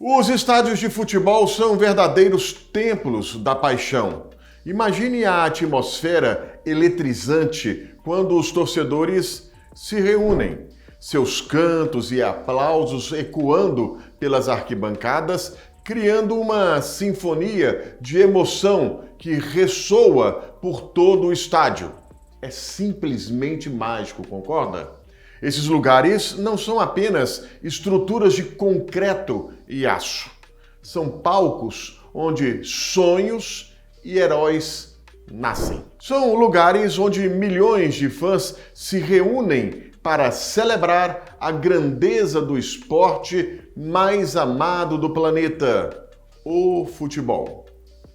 Os estádios de futebol são verdadeiros templos da paixão. Imagine a atmosfera eletrizante quando os torcedores se reúnem, seus cantos e aplausos ecoando pelas arquibancadas, criando uma sinfonia de emoção que ressoa por todo o estádio. É simplesmente mágico, concorda? Esses lugares não são apenas estruturas de concreto e aço. São palcos onde sonhos e heróis nascem. São lugares onde milhões de fãs se reúnem para celebrar a grandeza do esporte mais amado do planeta, o futebol.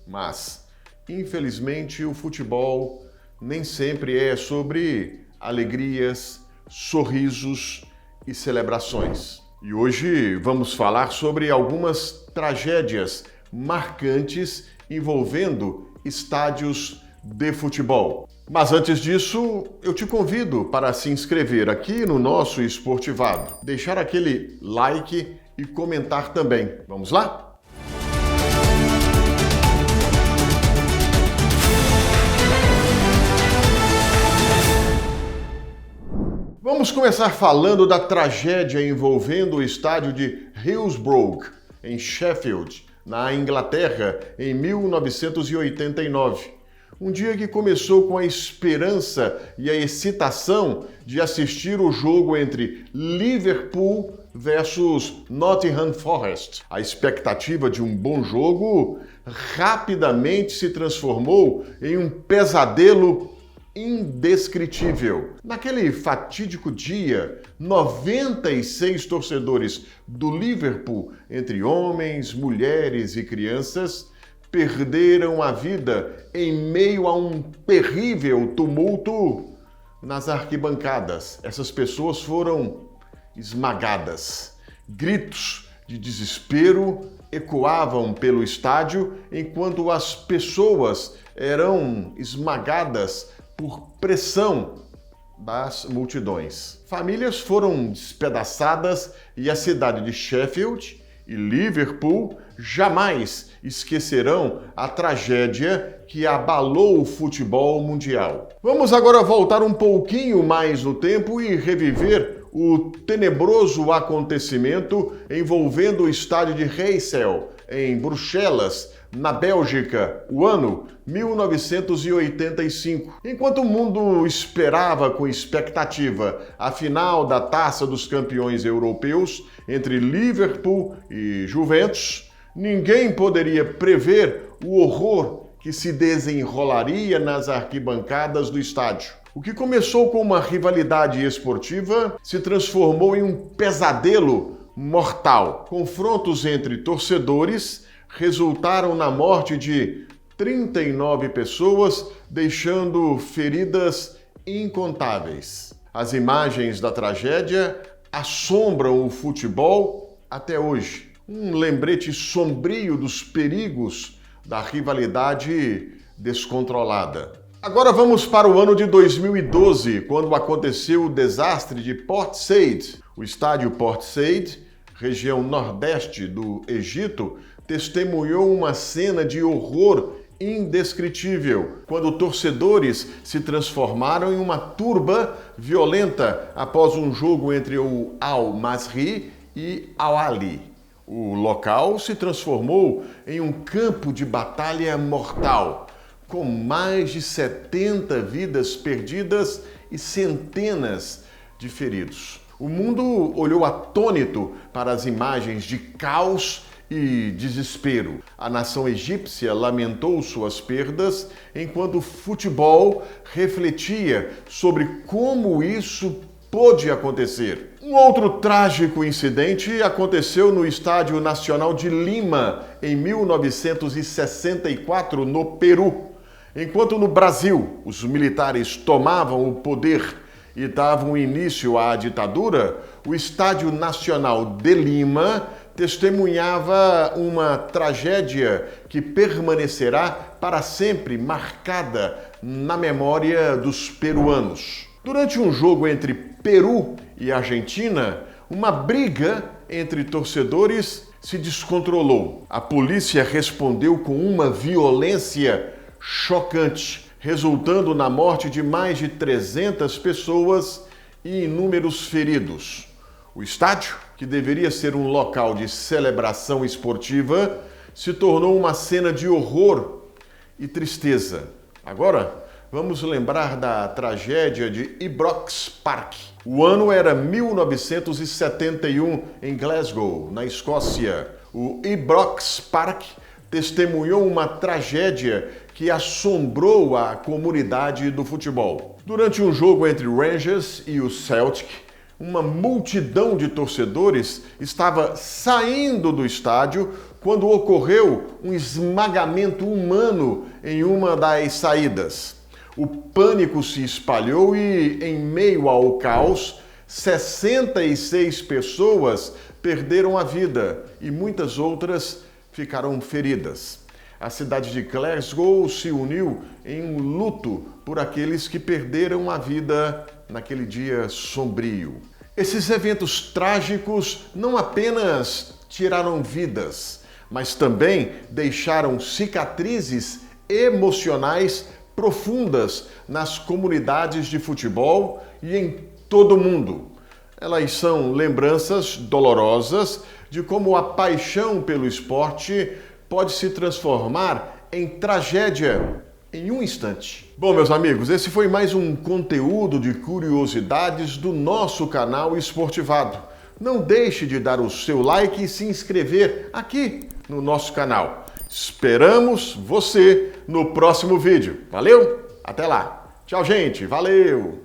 Mas, infelizmente, o futebol nem sempre é sobre alegrias, sorrisos e celebrações. E hoje vamos falar sobre algumas tragédias marcantes envolvendo estádios de futebol. Mas antes disso, eu te convido para se inscrever aqui no nosso Esportivado, deixar aquele like e comentar também. Vamos lá? Vamos começar falando da tragédia envolvendo o estádio de Hillsborough, em Sheffield, na Inglaterra, em 1989. Um dia que começou com a esperança e a excitação de assistir o jogo entre Liverpool versus Nottingham Forest. A expectativa de um bom jogo rapidamente se transformou em um pesadelo indescritível. Naquele fatídico dia, 96 torcedores do Liverpool, entre homens, mulheres e crianças, perderam a vida em meio a um terrível tumulto nas arquibancadas. Essas pessoas foram esmagadas. Gritos de desespero ecoavam pelo estádio enquanto as pessoas eram esmagadas por pressão das multidões. Famílias foram despedaçadas e a cidade de Sheffield e Liverpool jamais esquecerão a tragédia que abalou o futebol mundial. Vamos agora voltar um pouquinho mais no tempo e reviver o tenebroso acontecimento envolvendo o estádio de Heysel, em Bruxelas, na Bélgica, o ano 1985. Enquanto o mundo esperava com expectativa a final da Taça dos Campeões Europeus entre Liverpool e Juventus, ninguém poderia prever o horror que se desenrolaria nas arquibancadas do estádio. O que começou com uma rivalidade esportiva se transformou em um pesadelo mortal. Confrontos entre torcedores resultaram na morte de 39 pessoas, deixando feridas incontáveis. As imagens da tragédia assombram o futebol até hoje. Um lembrete sombrio dos perigos da rivalidade descontrolada. Agora vamos para o ano de 2012, quando aconteceu o desastre de Port Said. O estádio Port Said, região nordeste do Egito, testemunhou uma cena de horror indescritível, quando torcedores se transformaram em uma turba violenta após um jogo entre o Al-Masry e Al-Ahly. O local se transformou em um campo de batalha mortal, com mais de 70 vidas perdidas e centenas de feridos. O mundo olhou atônito para as imagens de caos e desespero. A nação egípcia lamentou suas perdas, enquanto o futebol refletia sobre como isso pôde acontecer. Um outro trágico incidente aconteceu no Estádio Nacional de Lima, em 1964, no Peru. Enquanto no Brasil os militares tomavam o poder e davam início à ditadura, o Estádio Nacional de Lima testemunhava uma tragédia que permanecerá para sempre marcada na memória dos peruanos. Durante um jogo entre Peru e Argentina, uma briga entre torcedores se descontrolou. A polícia respondeu com uma violência chocante, resultando na morte de mais de 300 pessoas e inúmeros feridos. O estádio, que deveria ser um local de celebração esportiva, se tornou uma cena de horror e tristeza. Agora, vamos lembrar da tragédia de Ibrox Park. O ano era 1971, em Glasgow, na Escócia. O Ibrox Park testemunhou uma tragédia que assombrou a comunidade do futebol. Durante um jogo entre o Rangers e o Celtic, uma multidão de torcedores estava saindo do estádio quando ocorreu um esmagamento humano em uma das saídas. O pânico se espalhou e, em meio ao caos, 66 pessoas perderam a vida e muitas outras ficaram feridas. A cidade de Glasgow se uniu em um luto por aqueles que perderam a vida naquele dia sombrio. Esses eventos trágicos não apenas tiraram vidas, mas também deixaram cicatrizes emocionais profundas nas comunidades de futebol e em todo o mundo. Elas são lembranças dolorosas de como a paixão pelo esporte pode se transformar em tragédia em um instante. Bom, meus amigos, esse foi mais um conteúdo de curiosidades do nosso canal Esportivado. Não deixe de dar o seu like e se inscrever aqui no nosso canal. Esperamos você no próximo vídeo. Valeu? Até lá. Tchau, gente. Valeu!